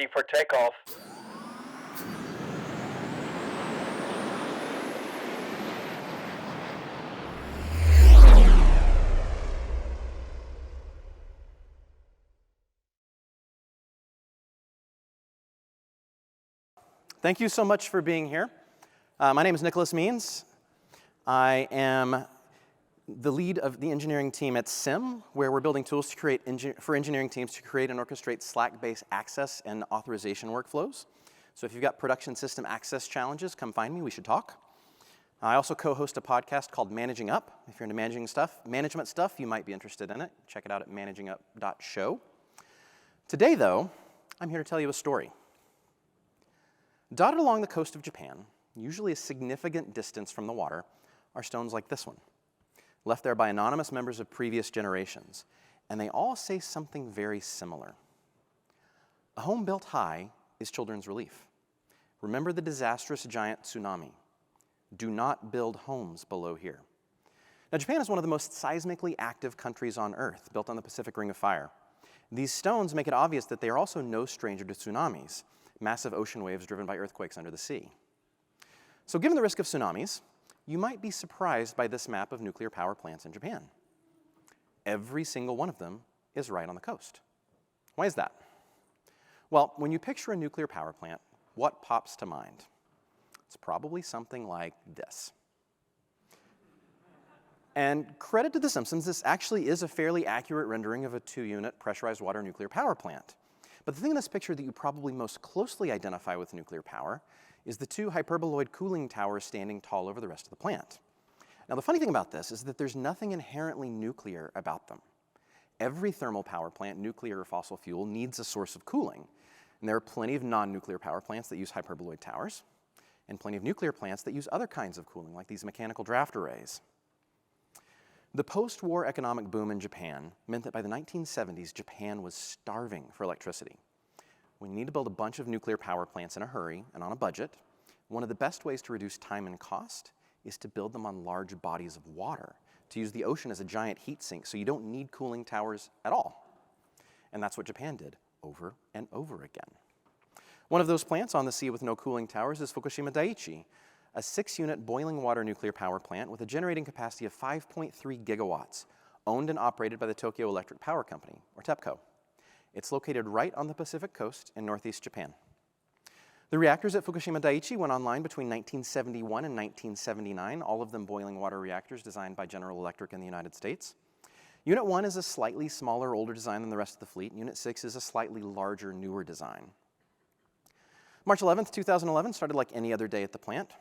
ready for takeoff. Thank you so much for being here. My name is Nickolas. I am the lead of the engineering team at SIM, where we're building tools to create for engineering teams to create and orchestrate Slack-based access and authorization workflows. So if you've got production system access challenges, come find me, we should talk. I also co-host a podcast called Managing Up. If you're into management stuff, you might be interested in it. Check it out at managingup.show. Today, though, I'm here to tell you a story. Dotted along the coast of Japan, usually a significant distance from the water, are stones like this one, left there by anonymous members of previous generations, and they all say something very similar. A home built high is children's relief. Remember the disastrous giant tsunami. Do not build homes below here. Now, Japan is one of the most seismically active countries on Earth, built on the Pacific Ring of Fire. These stones make it obvious that they are also no stranger to tsunamis, massive ocean waves driven by earthquakes under the sea. So given the risk of tsunamis, you might be surprised by this map of nuclear power plants in Japan. Every single one of them is right on the coast. Why is that? Well, when you picture a nuclear power plant, what pops to mind? It's probably something like this. And credit to The Simpsons, this actually is a fairly accurate rendering of a 2-unit pressurized water nuclear power plant. But the thing in this picture that you probably most closely identify with nuclear power is the 2 hyperboloid cooling towers standing tall over the rest of the plant. Now, the funny thing about this is that there's nothing inherently nuclear about them. Every thermal power plant, nuclear or fossil fuel, needs a source of cooling. And there are plenty of non-nuclear power plants that use hyperboloid towers, and plenty of nuclear plants that use other kinds of cooling, like these mechanical draft arrays. The post-war economic boom in Japan meant that by the 1970s, Japan was starving for electricity. When you need to build a bunch of nuclear power plants in a hurry and on a budget, one of the best ways to reduce time and cost is to build them on large bodies of water, to use the ocean as a giant heat sink so you don't need cooling towers at all. And that's what Japan did over and over again. One of those plants on the sea with no cooling towers is Fukushima Daiichi, a 6-unit boiling water nuclear power plant with a generating capacity of 5.3 gigawatts, owned and operated by the Tokyo Electric Power Company, or TEPCO. It's located right on the Pacific coast in northeast Japan. The reactors at Fukushima Daiichi went online between 1971 and 1979, all of them boiling water reactors designed by General Electric in the United States. Unit 1 is a slightly smaller, older design than the rest of the fleet. Unit 6 is a slightly larger, newer design. March 11th, 2011 started like any other day at the plant.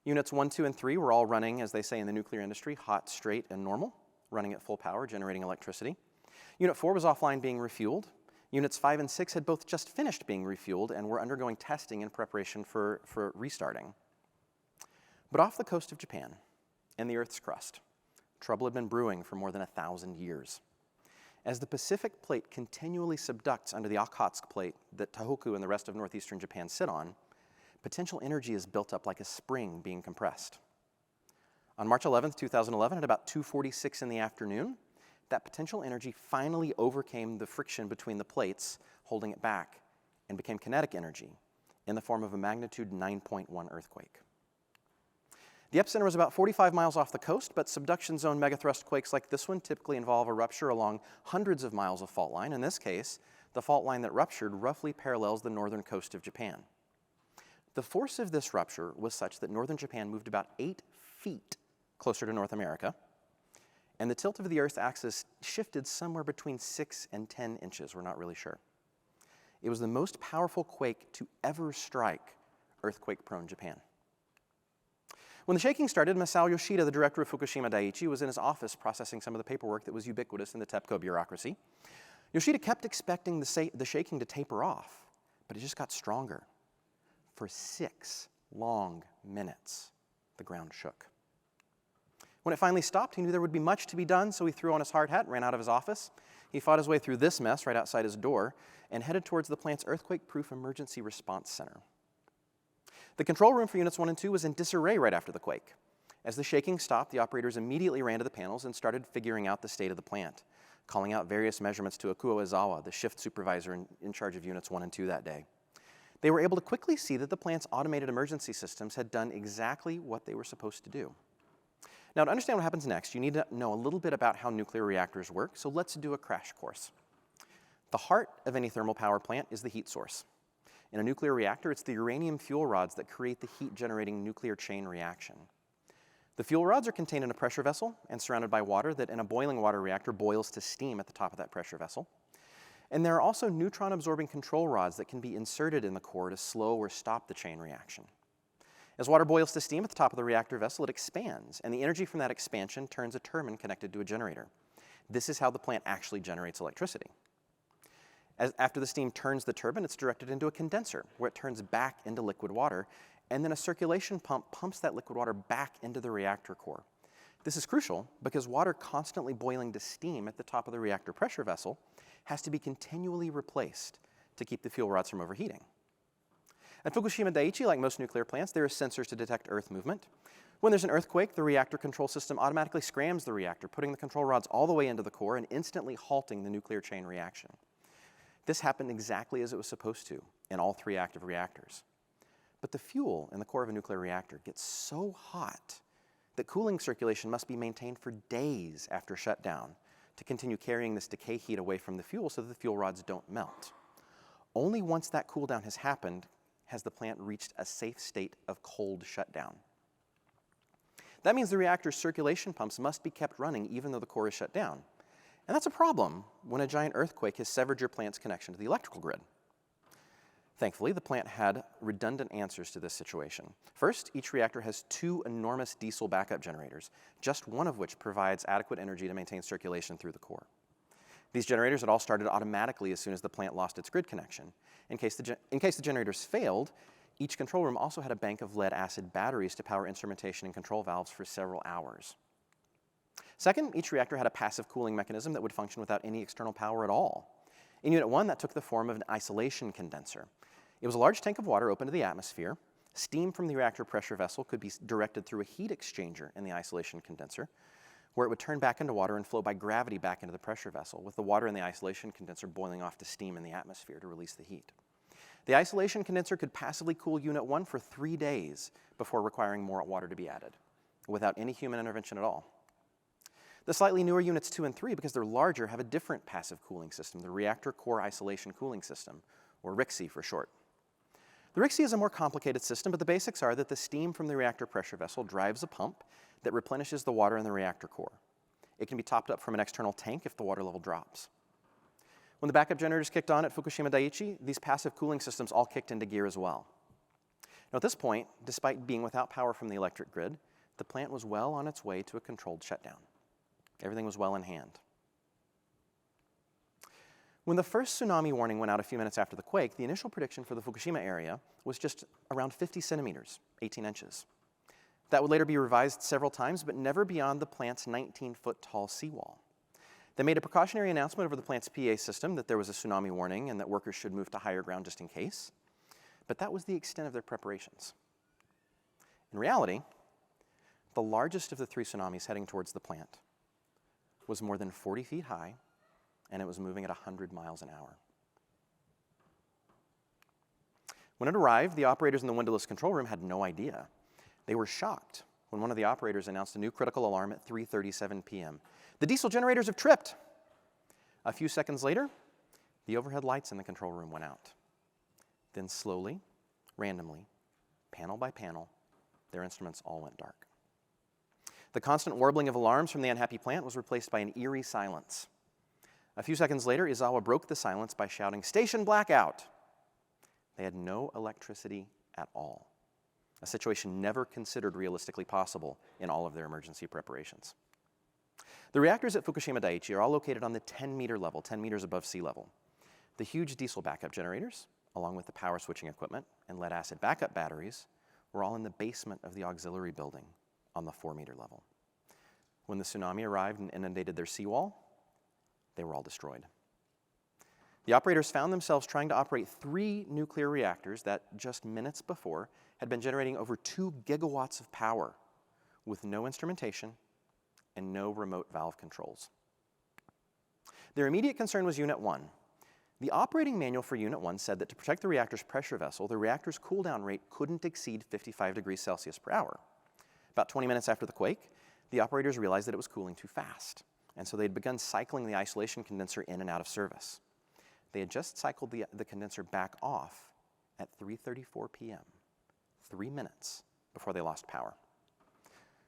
Units 1, 2, and 3 were all running, as they say in the nuclear industry, hot, straight, and normal, running at full power, generating electricity. Unit 4 was offline being refueled. Units 5 and 6 had both just finished being refueled and were undergoing testing in preparation for restarting. But off the coast of Japan, in the Earth's crust, trouble had been brewing for more than 1,000 years. As the Pacific plate continually subducts under the Okhotsk plate that Tōhoku and the rest of northeastern Japan sit on, potential energy is built up like a spring being compressed. On March 11th, 2011, at about 2:46 in the afternoon, that potential energy finally overcame the friction between the plates, holding it back, and became kinetic energy in the form of a magnitude 9.1 earthquake. The epicenter was about 45 miles off the coast, but subduction zone megathrust quakes like this one typically involve a rupture along hundreds of miles of fault line. In this case, the fault line that ruptured roughly parallels the northern coast of Japan. The force of this rupture was such that northern Japan moved about 8 feet closer to North America, and the tilt of the Earth's axis shifted somewhere between 6 and 10 inches. We're not really sure. It was the most powerful quake to ever strike earthquake-prone Japan. When the shaking started, Masao Yoshida, the director of Fukushima Daiichi, was in his office processing some of the paperwork that was ubiquitous in the TEPCO bureaucracy. Yoshida kept expecting the shaking to taper off, but it just got stronger. For 6 long minutes, the ground shook. When it finally stopped, he knew there would be much to be done, so he threw on his hard hat and ran out of his office. He fought his way through this mess right outside his door and headed towards the plant's earthquake-proof emergency response center. The control room for Units 1 and 2 was in disarray right after the quake. As the shaking stopped, the operators immediately ran to the panels and started figuring out the state of the plant. calling out various measurements to Akuo Izawa, the shift supervisor in charge of Units 1 and 2 that day. They were able to quickly see that the plant's automated emergency systems had done exactly what they were supposed to do. Now, to understand what happens next, you need to know a little bit about how nuclear reactors work, so let's do a crash course. The heart of any thermal power plant is the heat source. In a nuclear reactor, it's the uranium fuel rods that create the heat-generating nuclear chain reaction. The fuel rods are contained in a pressure vessel and surrounded by water that in a boiling water reactor boils to steam at the top of that pressure vessel. And there are also neutron-absorbing control rods that can be inserted in the core to slow or stop the chain reaction. As water boils to steam at the top of the reactor vessel, it expands, and the energy from that expansion turns a turbine connected to a generator. This is how the plant actually generates electricity. After the steam turns the turbine, it's directed into a condenser, where it turns back into liquid water, and then a circulation pump pumps that liquid water back into the reactor core. This is crucial because water constantly boiling to steam at the top of the reactor pressure vessel has to be continually replaced to keep the fuel rods from overheating. At Fukushima Daiichi, like most nuclear plants, there are sensors to detect earth movement. When there's an earthquake, the reactor control system automatically scrams the reactor, putting the control rods all the way into the core and instantly halting the nuclear chain reaction. This happened exactly as it was supposed to in all 3 active reactors. But the fuel in the core of a nuclear reactor gets so hot that cooling circulation must be maintained for days after shutdown to continue carrying this decay heat away from the fuel so that the fuel rods don't melt. Only once that cool down has happened has the plant reached a safe state of cold shutdown. That means the reactor's circulation pumps must be kept running even though the core is shut down. And that's a problem when a giant earthquake has severed your plant's connection to the electrical grid. Thankfully, the plant had redundant answers to this situation. First, each reactor has 2 enormous diesel backup generators, just one of which provides adequate energy to maintain circulation through the core. These generators had all started automatically as soon as the plant lost its grid connection. In case the generators failed, each control room also had a bank of lead-acid batteries to power instrumentation and control valves for several hours. Second, each reactor had a passive cooling mechanism that would function without any external power at all. In Unit 1, that took the form of an isolation condenser. It was a large tank of water open to the atmosphere. Steam from the reactor pressure vessel could be directed through a heat exchanger in the isolation condenser, where it would turn back into water and flow by gravity back into the pressure vessel, with the water in the isolation condenser boiling off to steam in the atmosphere to release the heat. The isolation condenser could passively cool Unit 1 for 3 days before requiring more water to be added, without any human intervention at all. The slightly newer Units 2 and 3, because they're larger, have a different passive cooling system, the Reactor Core Isolation Cooling System, or RCCI for short. The RCCI is a more complicated system, but the basics are that the steam from the reactor pressure vessel drives a pump that replenishes the water in the reactor core. It can be topped up from an external tank if the water level drops. When the backup generators kicked on at Fukushima Daiichi, these passive cooling systems all kicked into gear as well. Now at this point, despite being without power from the electric grid, the plant was well on its way to a controlled shutdown. Everything was well in hand. When the first tsunami warning went out a few minutes after the quake, the initial prediction for the Fukushima area was just around 50 centimeters, 18 inches. That would later be revised several times, but never beyond the plant's 19-foot tall seawall. They made a precautionary announcement over the plant's PA system that there was a tsunami warning and that workers should move to higher ground just in case. But that was the extent of their preparations. In reality, the largest of the 3 tsunamis heading towards the plant was more than 40 feet high, and it was moving at 100 miles an hour. When it arrived, the operators in the windowless control room had no idea. They were shocked when one of the operators announced a new critical alarm at 3:37 p.m. The diesel generators have tripped. A few seconds later, the overhead lights in the control room went out. Then slowly, randomly, panel by panel, their instruments all went dark. The constant warbling of alarms from the unhappy plant was replaced by an eerie silence. A few seconds later, Izawa broke the silence by shouting, "Station blackout!" They had no electricity at all, a situation never considered realistically possible in all of their emergency preparations. The reactors at Fukushima Daiichi are all located on the 10-meter level, 10 meters above sea level. The huge diesel backup generators, along with the power switching equipment and lead-acid backup batteries, were all in the basement of the auxiliary building on the 4-meter level. When the tsunami arrived and inundated their seawall, they were all destroyed. The operators found themselves trying to operate 3 nuclear reactors that just minutes before had been generating over 2 gigawatts of power with no instrumentation and no remote valve controls. Their immediate concern was Unit 1. The operating manual for Unit 1 said that to protect the reactor's pressure vessel, the reactor's cool-down rate couldn't exceed 55 degrees Celsius per hour. About 20 minutes after the quake, the operators realized that it was cooling too fast, and so they'd begun cycling the isolation condenser in and out of service. They had just cycled the condenser back off at 3:34 p.m., 3 minutes before they lost power.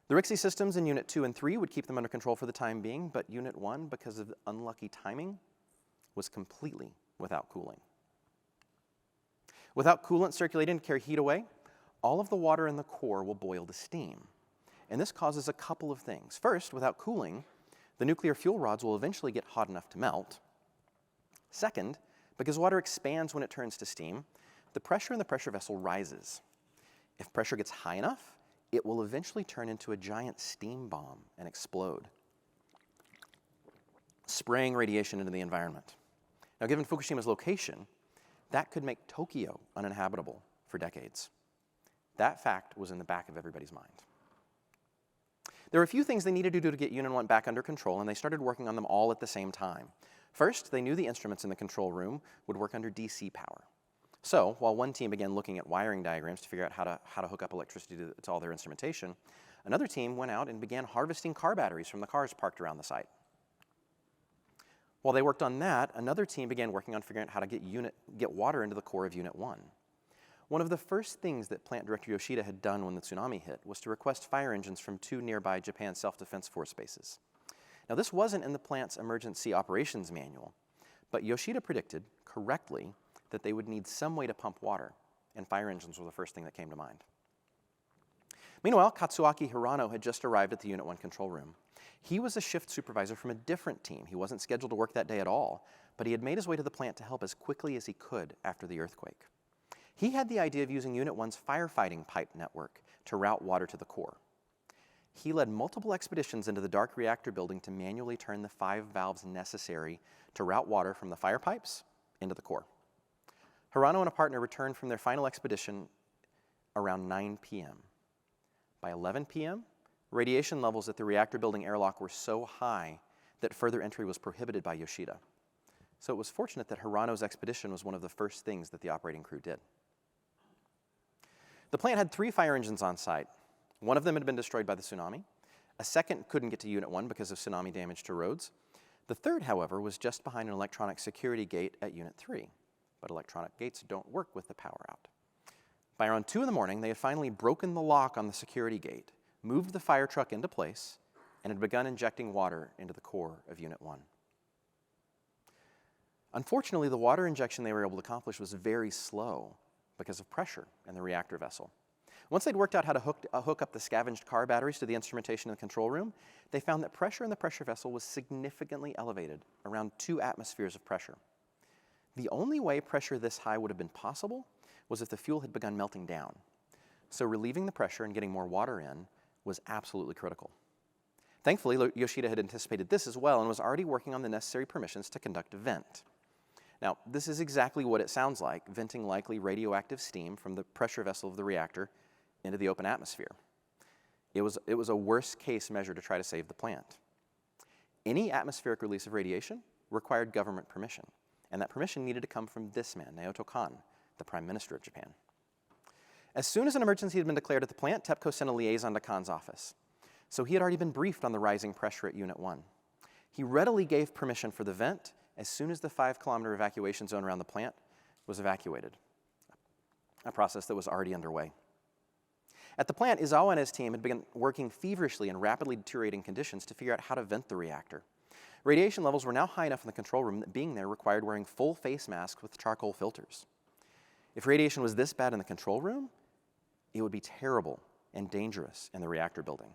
The RIXI systems in Unit 2 and 3 would keep them under control for the time being, but Unit 1, because of unlucky timing, was completely without cooling. Without coolant circulating to carry heat away, all of the water in the core will boil to steam. And this causes a couple of things. First, without cooling, the nuclear fuel rods will eventually get hot enough to melt. Second, because water expands when it turns to steam, the pressure in the pressure vessel rises. If pressure gets high enough, it will eventually turn into a giant steam bomb and explode, spraying radiation into the environment. Now, given Fukushima's location, that could make Tokyo uninhabitable for decades. That fact was in the back of everybody's mind. There were a few things they needed to do to get Unit 1 back under control, and they started working on them all at the same time. First, they knew the instruments in the control room would work under DC power. So, while one team began looking at wiring diagrams to figure out how to hook up electricity to all their instrumentation, another team went out and began harvesting car batteries from the cars parked around the site. While they worked on that, another team began working on figuring out how to get water into the core of Unit 1. One of the first things that Plant Director Yoshida had done when the tsunami hit was to request fire engines from 2 nearby Japan Self-Defense Force bases. Now, this wasn't in the plant's emergency operations manual, but Yoshida predicted, correctly, that they would need some way to pump water, and fire engines were the first thing that came to mind. Meanwhile, Katsuaki Hirano had just arrived at the Unit 1 control room. He was a shift supervisor from a different team. He wasn't scheduled to work that day at all, but he had made his way to the plant to help as quickly as he could after the earthquake. He had the idea of using Unit 1's firefighting pipe network to route water to the core. He led multiple expeditions into the dark reactor building to manually turn the 5 valves necessary to route water from the fire pipes into the core. Hirano and a partner returned from their final expedition around 9 p.m. By 11 p.m., radiation levels at the reactor building airlock were so high that further entry was prohibited by Yoshida. So it was fortunate that Hirano's expedition was one of the first things that the operating crew did. The plant had 3 fire engines on site. One of them had been destroyed by the tsunami. A second couldn't get to Unit 1 because of tsunami damage to roads. The third, however, was just behind an electronic security gate at Unit 3. But electronic gates don't work with the power out. By around 2 in the morning, they had finally broken the lock on the security gate, moved the fire truck into place, and had begun injecting water into the core of Unit 1. Unfortunately, the water injection they were able to accomplish was very slow because of pressure in the reactor vessel. Once they'd worked out how to hook up the scavenged car batteries to the instrumentation in the control room, they found that pressure in the pressure vessel was significantly elevated, around 2 atmospheres of pressure. The only way pressure this high would have been possible was if the fuel had begun melting down. So relieving the pressure and getting more water in was absolutely critical. Thankfully, Yoshida had anticipated this as well and was already working on the necessary permissions to conduct a vent. Now, this is exactly what it sounds like, venting likely radioactive steam from the pressure vessel of the reactor into the open atmosphere. It was a worst-case measure to try to save the plant. Any atmospheric release of radiation required government permission, and that permission needed to come from this man, Naoto Kan, the Prime Minister of Japan. As soon as an emergency had been declared at the plant, TEPCO sent a liaison to Kan's office. So he had already been briefed on the rising pressure at Unit 1. He readily gave permission for the vent as soon as the 5-kilometer evacuation zone around the plant was evacuated, a process that was already underway. At the plant, Izawa and his team had begun working feverishly in rapidly deteriorating conditions to figure out how to vent the reactor. Radiation levels were now high enough in the control room that being there required wearing full face masks with charcoal filters. If radiation was this bad in the control room, it would be terrible and dangerous in the reactor building.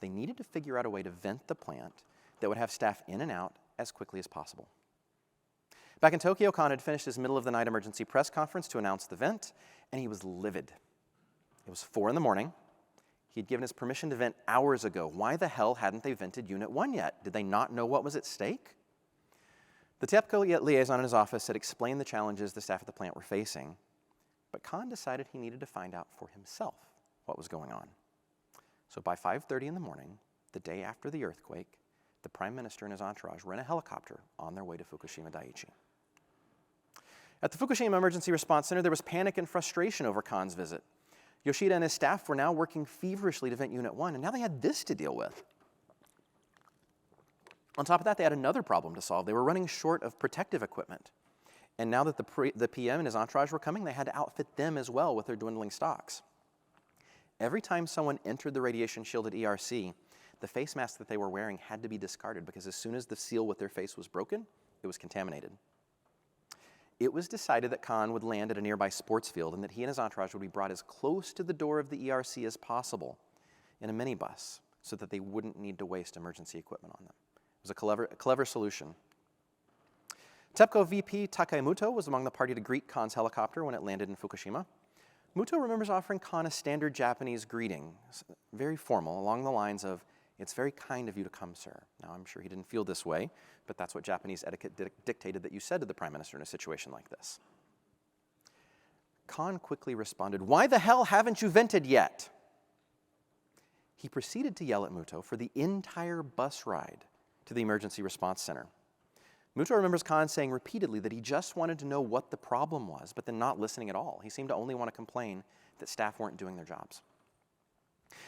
They needed to figure out a way to vent the plant that would have staff in and out as quickly as possible. Back in Tokyo, Kan had finished his middle-of-the-night emergency press conference to announce the vent, and he was livid. It was 4 in the morning. He had given his permission to vent hours ago. Why the hell hadn't they vented Unit 1 yet? Did they not know what was at stake? The TEPCO liaison in his office had explained the challenges the staff at the plant were facing, but Kan decided he needed to find out for himself what was going on. So by 5:30 in the morning, the day after the earthquake, The Prime Minister and his entourage were in a helicopter on their way to Fukushima Daiichi. At the Fukushima Emergency Response Center, there was panic and frustration over Khan's visit. Yoshida and his staff were now working feverishly to vent Unit 1, and now they had this to deal with. On top of that, they had another problem to solve. They were running short of protective equipment. And now that the PM and his entourage were coming, they had to outfit them as well with their dwindling stocks. Every time someone entered the radiation-shielded ERC, the face mask that they were wearing had to be discarded because as soon as the seal with their face was broken, it was contaminated. It was decided that Khan would land at a nearby sports field and that he and his entourage would be brought as close to the door of the ERC as possible in a minibus so that they wouldn't need to waste emergency equipment on them. It was a clever solution. TEPCO VP Takemuto was among the party to greet Khan's helicopter when it landed in Fukushima. Muto remembers offering Khan a standard Japanese greeting, very formal, along the lines of, "It's very kind of you to come, sir." Now, I'm sure he didn't feel this way, but that's what Japanese etiquette dictated that you said to the Prime Minister in a situation like this. Khan quickly responded, "Why the hell haven't you vented yet?" He proceeded to yell at Muto for the entire bus ride to the emergency response center. Muto remembers Khan saying repeatedly that he just wanted to know what the problem was, but then not listening at all. He seemed to only want to complain that staff weren't doing their jobs.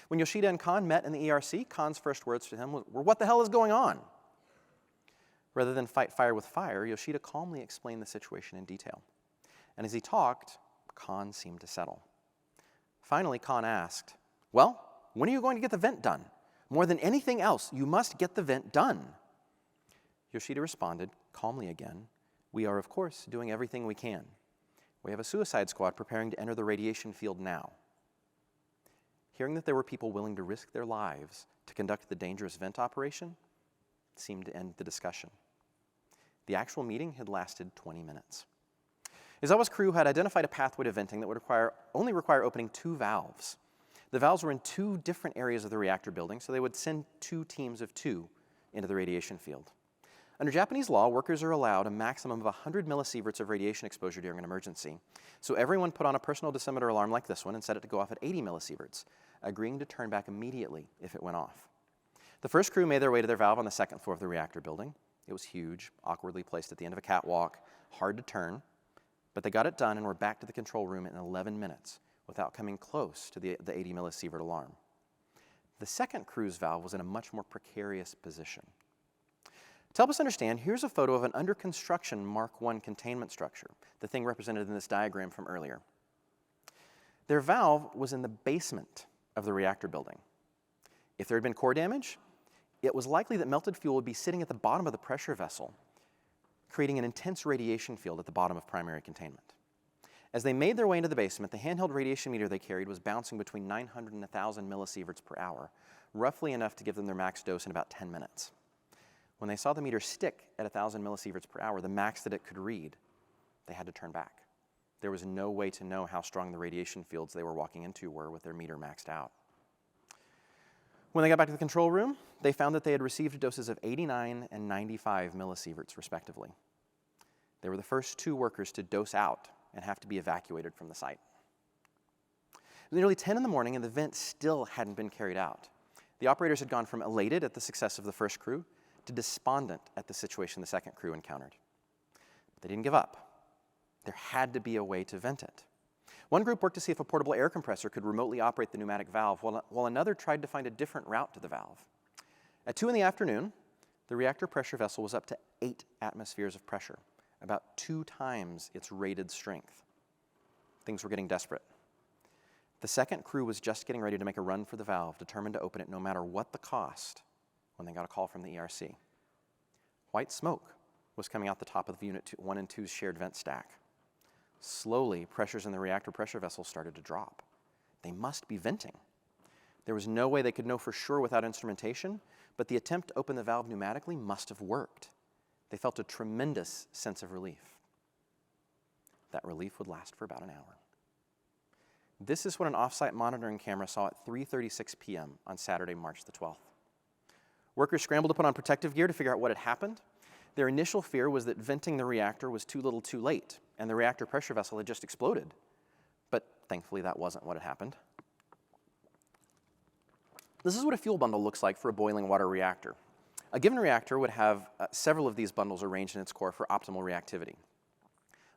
When Yoshida and Khan met in the ERC, Khan's first words to him were, "What the hell is going on?" Rather than fight fire with fire, Yoshida calmly explained the situation in detail. And as he talked, Khan seemed to settle. Finally, Khan asked, "Well, when are you going to get the vent done? More than anything else, you must get the vent done." Yoshida responded, calmly again, "We are, of course, doing everything we can. We have a suicide squad preparing to enter the radiation field now." Hearing that there were people willing to risk their lives to conduct the dangerous vent operation seemed to end the discussion. The actual meeting had lasted 20 minutes. Izawa's crew had identified a pathway to venting that would only require opening 2 valves. The valves were in 2 different areas of the reactor building, so they would send 2 teams of 2 into the radiation field. Under Japanese law, workers are allowed a maximum of 100 millisieverts of radiation exposure during an emergency. So everyone put on a personal dosimeter alarm like this one and set it to go off at 80 millisieverts, agreeing to turn back immediately if it went off. The first crew made their way to their valve on the 2nd floor of the reactor building. It was huge, awkwardly placed at the end of a catwalk, hard to turn, but they got it done and were back to the control room in 11 minutes without coming close to the 80 millisievert alarm. The second crew's valve was in a much more precarious position. To help us understand, here's a photo of an under construction Mark I containment structure, the thing represented in this diagram from earlier. Their valve was in the basement of the reactor building. If there had been core damage, it was likely that melted fuel would be sitting at the bottom of the pressure vessel, creating an intense radiation field at the bottom of primary containment. As they made their way into the basement, the handheld radiation meter they carried was bouncing between 900 and 1,000 millisieverts per hour, roughly enough to give them their max dose in about 10 minutes. When they saw the meter stick at 1,000 millisieverts per hour, the max that it could read, they had to turn back. There was no way to know how strong the radiation fields they were walking into were with their meter maxed out. When they got back to the control room, they found that they had received doses of 89 and 95 millisieverts, respectively. They were the first 2 workers to dose out and have to be evacuated from the site. It was nearly 10 in the morning and the vent still hadn't been carried out. The operators had gone from elated at the success of the first crew to despondent at the situation the second crew encountered. But they didn't give up. There had to be a way to vent it. One group worked to see if a portable air compressor could remotely operate the pneumatic valve, while another tried to find a different route to the valve. At 2 in the afternoon, the reactor pressure vessel was up to 8 atmospheres of pressure, about 2 times its rated strength. Things were getting desperate. The second crew was just getting ready to make a run for the valve, determined to open it no matter what the cost, when they got a call from the ERC. White smoke was coming out the top of Unit 1 and 2's shared vent stack. Slowly, pressures in the reactor pressure vessel started to drop. They must be venting. There was no way they could know for sure without instrumentation, but the attempt to open the valve pneumatically must have worked. They felt a tremendous sense of relief. That relief would last for about an hour. This is what an off-site monitoring camera saw at 3:36 p.m. on Saturday, March the 12th. Workers scrambled to put on protective gear to figure out what had happened. Their initial fear was that venting the reactor was too little too late, and the reactor pressure vessel had just exploded. But thankfully, that wasn't what had happened. This is what a fuel bundle looks like for a boiling water reactor. A given reactor would have several of these bundles arranged in its core for optimal reactivity.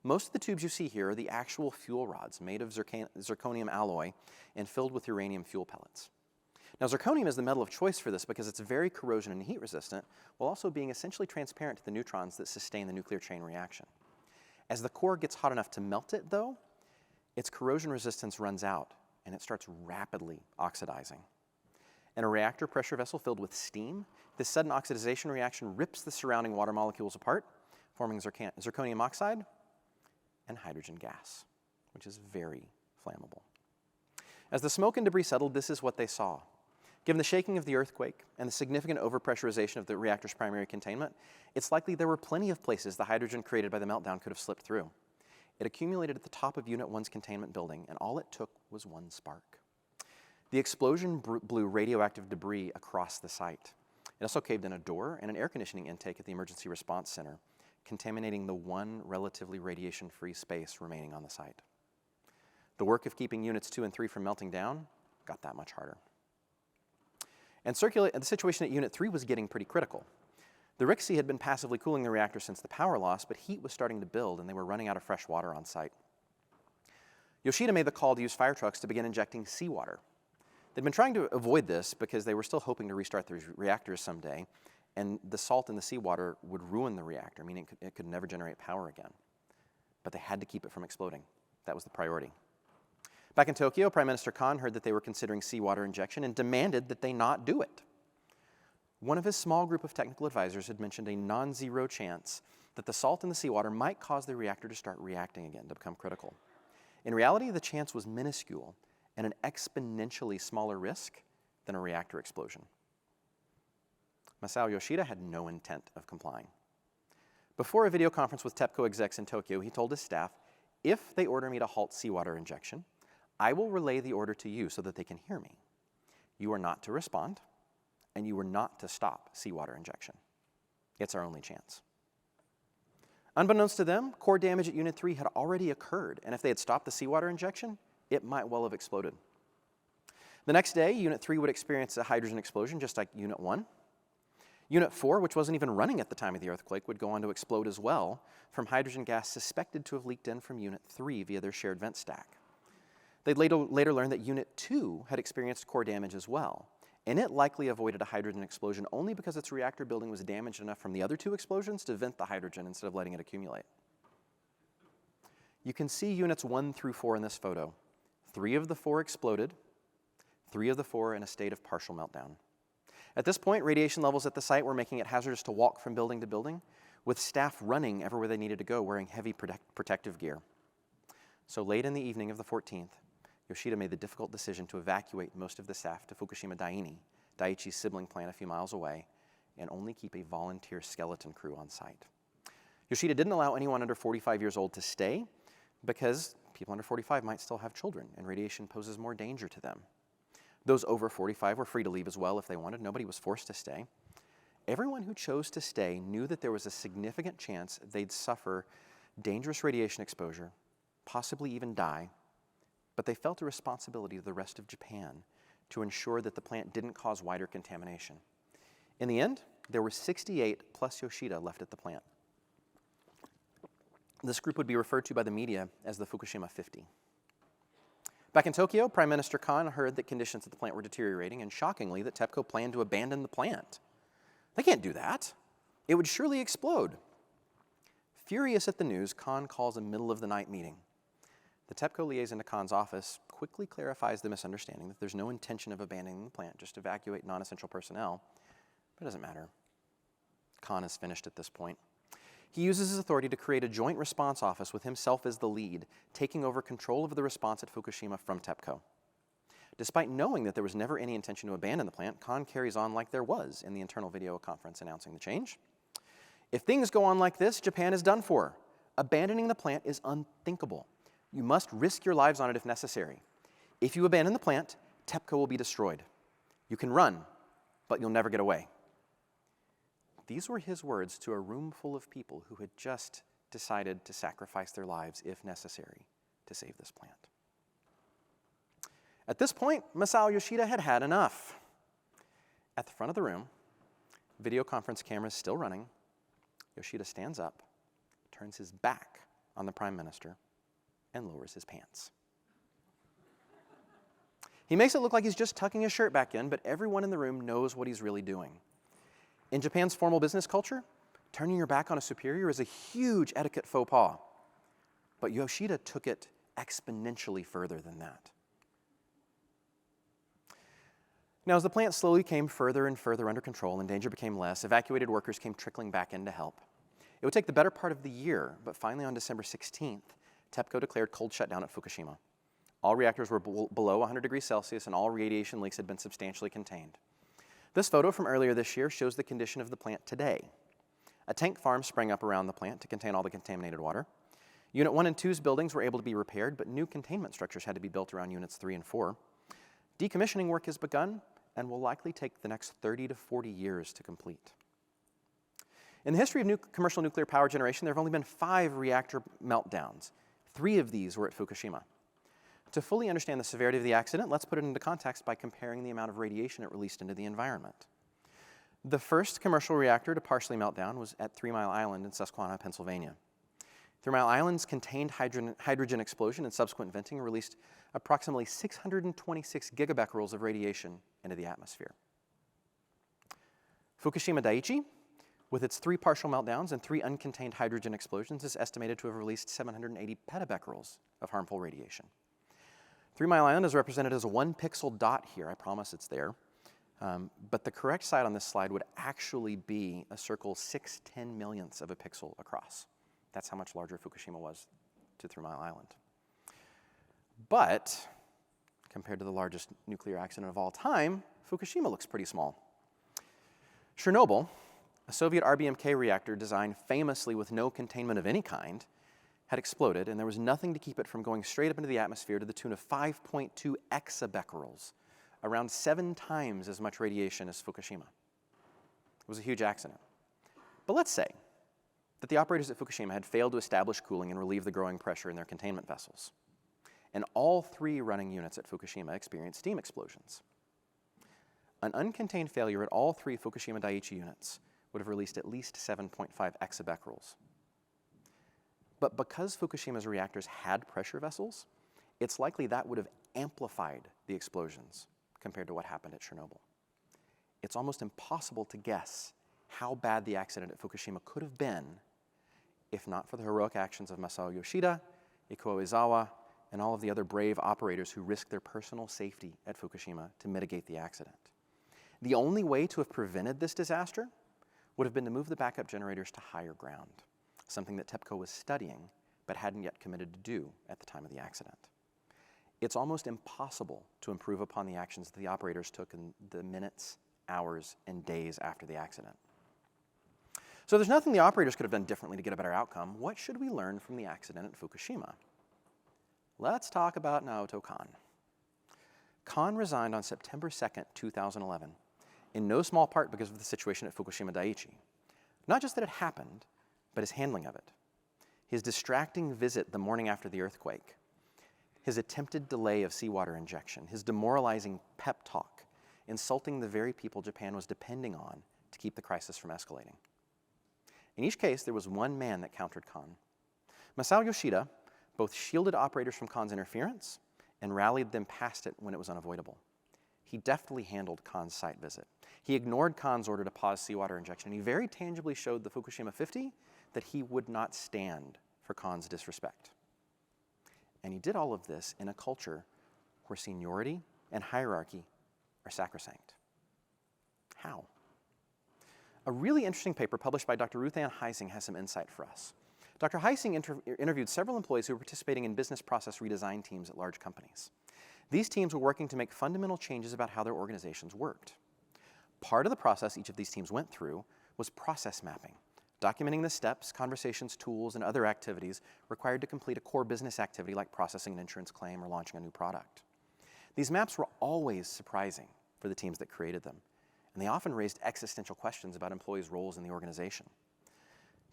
Most of the tubes you see here are the actual fuel rods made of zirconium alloy and filled with uranium fuel pellets. Now, zirconium is the metal of choice for this because it's very corrosion and heat resistant, while also being essentially transparent to the neutrons that sustain the nuclear chain reaction. As the core gets hot enough to melt it, though, its corrosion resistance runs out, and it starts rapidly oxidizing. In a reactor pressure vessel filled with steam, this sudden oxidization reaction rips the surrounding water molecules apart, forming zirconium oxide and hydrogen gas, which is very flammable. As the smoke and debris settled, this is what they saw. Given the shaking of the earthquake and the significant overpressurization of the reactor's primary containment, it's likely there were plenty of places the hydrogen created by the meltdown could have slipped through. It accumulated at the top of Unit 1's containment building, and all it took was one spark. The explosion blew radioactive debris across the site. It also caved in a door and an air conditioning intake at the Emergency Response Center, contaminating the one relatively radiation-free space remaining on the site. The work of keeping Units 2 and 3 from melting down got that much harder. And the situation at Unit 3 was getting pretty critical. The RICC had been passively cooling the reactor since the power loss, but heat was starting to build and they were running out of fresh water on site. Yoshida made the call to use fire trucks to begin injecting seawater. They'd been trying to avoid this because they were still hoping to restart the reactors someday, and the salt in the seawater would ruin the reactor, meaning it could never generate power again. But they had to keep it from exploding. That was the priority. Back in Tokyo, Prime Minister Kan heard that they were considering seawater injection and demanded that they not do it. One of his small group of technical advisors had mentioned a non-zero chance that the salt in the seawater might cause the reactor to start reacting again, to become critical. In reality, the chance was minuscule and an exponentially smaller risk than a reactor explosion. Masao Yoshida had no intent of complying. Before a video conference with TEPCO execs in Tokyo, he told his staff, "If they order me to halt seawater injection, I will relay the order to you so that they can hear me. You are not to respond, and you are not to stop seawater injection. It's our only chance." Unbeknownst to them, core damage at Unit 3 had already occurred, and if they had stopped the seawater injection, it might well have exploded. The next day, Unit 3 would experience a hydrogen explosion just like Unit 1. Unit 4, which wasn't even running at the time of the earthquake, would go on to explode as well from hydrogen gas suspected to have leaked in from Unit 3 via their shared vent stack. They'd later learn that Unit 2 had experienced core damage as well, and it likely avoided a hydrogen explosion only because its reactor building was damaged enough from the other two explosions to vent the hydrogen instead of letting it accumulate. You can see Units 1 through 4 in this photo. 3 of the 4 exploded, 3 of the 4 in a state of partial meltdown. At this point, radiation levels at the site were making it hazardous to walk from building to building, with staff running everywhere they needed to go wearing heavy protective gear. So late in the evening of the 14th, Yoshida made the difficult decision to evacuate most of the staff to Fukushima Daiichi's sibling plant a few miles away, and only keep a volunteer skeleton crew on site. Yoshida didn't allow anyone under 45 years old to stay because people under 45 might still have children, and radiation poses more danger to them. Those over 45 were free to leave as well if they wanted. Nobody was forced to stay. Everyone who chose to stay knew that there was a significant chance they'd suffer dangerous radiation exposure, possibly even die, but they felt a responsibility to the rest of Japan to ensure that the plant didn't cause wider contamination. In the end, there were 68 plus Yoshida left at the plant. This group would be referred to by the media as the Fukushima 50. Back in Tokyo, Prime Minister Kan heard that conditions at the plant were deteriorating, and shockingly, that TEPCO planned to abandon the plant. They can't do that. It would surely explode. Furious at the news, Kan calls a middle-of-the-night meeting. The TEPCO liaison to Kan's office quickly clarifies the misunderstanding that there's no intention of abandoning the plant, just evacuate non-essential personnel. But it doesn't matter. Kan is finished at this point. He uses his authority to create a joint response office with himself as the lead, taking over control of the response at Fukushima from TEPCO. Despite knowing that there was never any intention to abandon the plant, Kan carries on like there was in the internal video conference announcing the change. "If things go on like this, Japan is done for. Abandoning the plant is unthinkable. You must risk your lives on it if necessary. If you abandon the plant, TEPCO will be destroyed. You can run, but you'll never get away." These were his words to a room full of people who had just decided to sacrifice their lives, if necessary, to save this plant. At this point, Masao Yoshida had had enough. At the front of the room, video conference cameras still running, Yoshida stands up, turns his back on the prime minister, and lowers his pants. He makes it look like he's just tucking his shirt back in, but everyone in the room knows what he's really doing. In Japan's formal business culture, turning your back on a superior is a huge etiquette faux pas. But Yoshida took it exponentially further than that. Now, as the plant slowly came further and further under control and danger became less, evacuated workers came trickling back in to help. It would take the better part of the year, but finally on December 16th, TEPCO declared cold shutdown at Fukushima. All reactors were below 100 degrees Celsius and all radiation leaks had been substantially contained. This photo from earlier this year shows the condition of the plant today. A tank farm sprang up around the plant to contain all the contaminated water. Unit 1 and 2's buildings were able to be repaired, but new containment structures had to be built around Units 3 and 4. Decommissioning work has begun and will likely take the next 30 to 40 years to complete. In the history of commercial nuclear power generation, there have only been 5 reactor meltdowns. 3 of these were at Fukushima. To fully understand the severity of the accident, let's put it into context by comparing the amount of radiation it released into the environment. The first commercial reactor to partially melt down was at 3 Mile Island in Susquehanna, Pennsylvania. 3 Mile Island's contained hydrogen explosion and subsequent venting released approximately 626 gigabecquerels of radiation into the atmosphere. Fukushima Daiichi, with its 3 partial meltdowns and 3 uncontained hydrogen explosions, is estimated to have released 780 petabecquerels of harmful radiation. 3 Mile Island is represented as a 1-pixel dot here. I promise it's there. But the correct side on this slide would actually be a circle 6/10 of a pixel across. That's how much larger Fukushima was to 3 Mile Island. But compared to the largest nuclear accident of all time, Fukushima looks pretty small. Chernobyl, a Soviet RBMK reactor designed famously with no containment of any kind, had exploded, and there was nothing to keep it from going straight up into the atmosphere to the tune of 5.2 exabecquerels, around 7 times as much radiation as Fukushima. It was a huge accident. But let's say that the operators at Fukushima had failed to establish cooling and relieve the growing pressure in their containment vessels. And all 3 running units at Fukushima experienced steam explosions. An uncontained failure at all 3 Fukushima Daiichi units would have released at least 7.5 exabecquerels. But because Fukushima's reactors had pressure vessels, it's likely that would have amplified the explosions compared to what happened at Chernobyl. It's almost impossible to guess how bad the accident at Fukushima could have been if not for the heroic actions of Masao Yoshida, Ikuo Izawa, and all of the other brave operators who risked their personal safety at Fukushima to mitigate the accident. The only way to have prevented this disaster would have been to move the backup generators to higher ground, something that TEPCO was studying but hadn't yet committed to do at the time of the accident. It's almost impossible to improve upon the actions that the operators took in the minutes, hours, and days after the accident. So there's nothing the operators could have done differently to get a better outcome. What should we learn from the accident at Fukushima? Let's talk about Naoto Kan. Kan resigned on September 2nd, 2011, in no small part because of the situation at Fukushima Daiichi. Not just that it happened, but his handling of it. His distracting visit the morning after the earthquake, his attempted delay of seawater injection, his demoralizing pep talk, insulting the very people Japan was depending on to keep the crisis from escalating. In each case, there was one man that countered Kan. Masao Yoshida both shielded operators from Kan's interference and rallied them past it when it was unavoidable. He deftly handled Kan's site visit. He ignored Kan's order to pause seawater injection, and he very tangibly showed the Fukushima 50 that he would not stand for Kan's disrespect. And he did all of this in a culture where seniority and hierarchy are sacrosanct. How? A really interesting paper published by Dr. Ruth Ann Heising has some insight for us. Dr. Heising interviewed several employees who were participating in business process redesign teams at large companies. These teams were working to make fundamental changes about how their organizations worked. Part of the process each of these teams went through was process mapping, documenting the steps, conversations, tools, and other activities required to complete a core business activity like processing an insurance claim or launching a new product. These maps were always surprising for the teams that created them, and they often raised existential questions about employees' roles in the organization.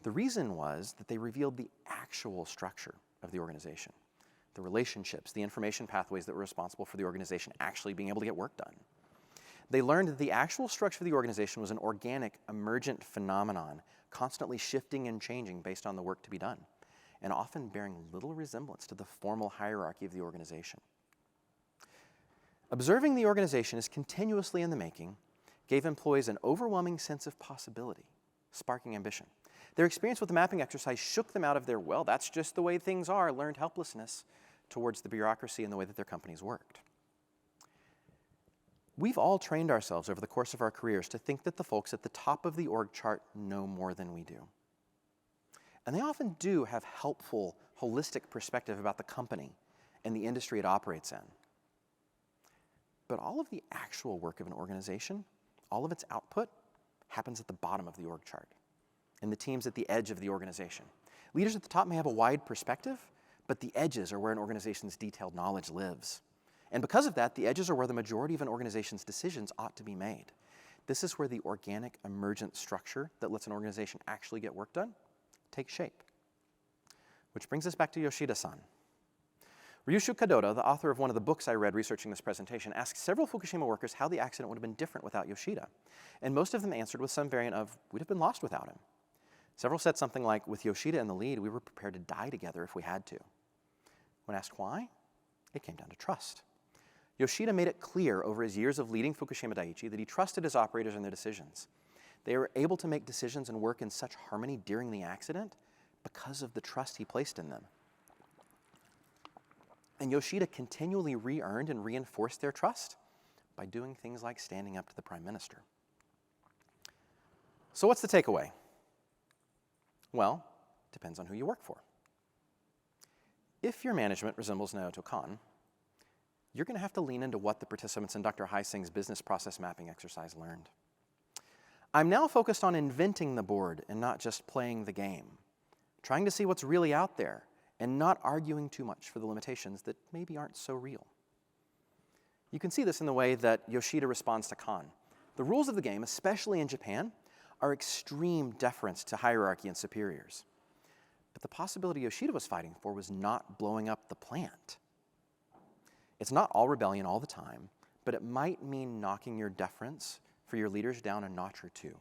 The reason was that they revealed the actual structure of the organization, the relationships, the information pathways that were responsible for the organization actually being able to get work done. they learned that the actual structure of the organization was an organic, emergent phenomenon, constantly shifting and changing based on the work to be done, and often bearing little resemblance to the formal hierarchy of the organization. Observing the organization as continuously in the making gave employees an overwhelming sense of possibility, sparking ambition. Their experience with the mapping exercise shook them out of their, well, that's just the way things are, learned helplessness towards the bureaucracy and the way that their companies worked. We've all trained ourselves over the course of our careers to think that the folks at the top of the org chart know more than we do. And they often do have helpful, holistic perspective about the company and the industry it operates in. But all of the actual work of an organization, all of its output, happens at the bottom of the org chart, in the teams at the edge of the organization. Leaders at the top may have a wide perspective, but the edges are where an organization's detailed knowledge lives. And because of that, the edges are where the majority of an organization's decisions ought to be made. This is where the organic, emergent structure that lets an organization actually get work done takes shape. Which brings us back to Yoshida-san. Ryushu Kadoda, the author of one of the books I read researching this presentation, asked several Fukushima workers how the accident would have been different without Yoshida. And most of them answered with some variant of, we'd have been lost without him. Several said something like, with Yoshida in the lead, we were prepared to die together if we had to. When asked why, it came down to trust. Yoshida made it clear over his years of leading Fukushima Daiichi that he trusted his operators and their decisions. They were able to make decisions and work in such harmony during the accident because of the trust he placed in them. And Yoshida continually re-earned and reinforced their trust by doing things like standing up to the Prime Minister. So what's the takeaway? Well, it depends on who you work for. If your management resembles Naoto Kan, you're going to have to lean into what the participants in Dr. Haising's business process mapping exercise learned. I'm now focused on inventing the board and not just playing the game, trying to see what's really out there and not arguing too much for the limitations that maybe aren't so real. You can see this in the way that Yoshida responds to Kan. The rules of the game, especially in Japan, are extreme deference to hierarchy and superiors. But the possibility Yoshida was fighting for was not blowing up the plant. It's not all rebellion all the time, but it might mean knocking your deference for your leaders down a notch or two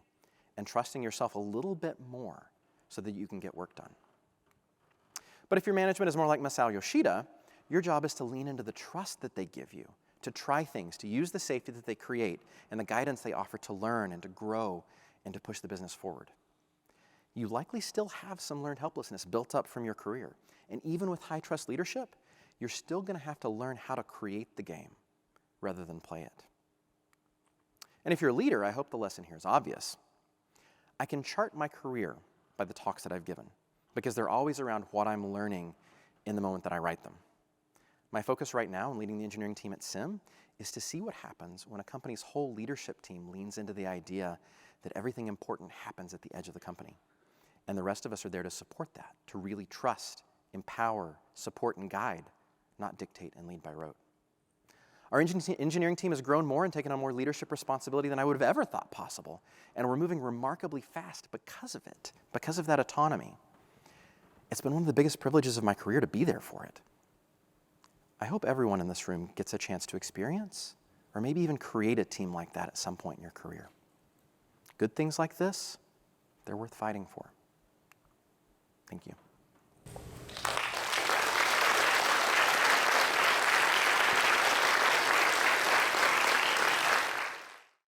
and trusting yourself a little bit more so that you can get work done. But if your management is more like Masao Yoshida, your job is to lean into the trust that they give you, to try things, to use the safety that they create and the guidance they offer to learn and to grow and to push the business forward. You likely still have some learned helplessness built up from your career. And even with high trust leadership, you're still going to have to learn how to create the game rather than play it. And if you're a leader, I hope the lesson here is obvious. I can chart my career by the talks that I've given because they're always around what I'm learning in the moment that I write them. My focus right now in leading the engineering team at SIM is to see what happens when a company's whole leadership team leans into the idea that everything important happens at the edge of the company. And the rest of us are there to support that, to really trust, empower, support, and guide, not dictate and lead by rote. Our engineering team has grown more and taken on more leadership responsibility than I would have ever thought possible. And we're moving remarkably fast because of it, because of that autonomy. It's been one of the biggest privileges of my career to be there for it. I hope everyone in this room gets a chance to experience, or maybe even create a team like that at some point in your career. Good things like this, they're worth fighting for. Thank you.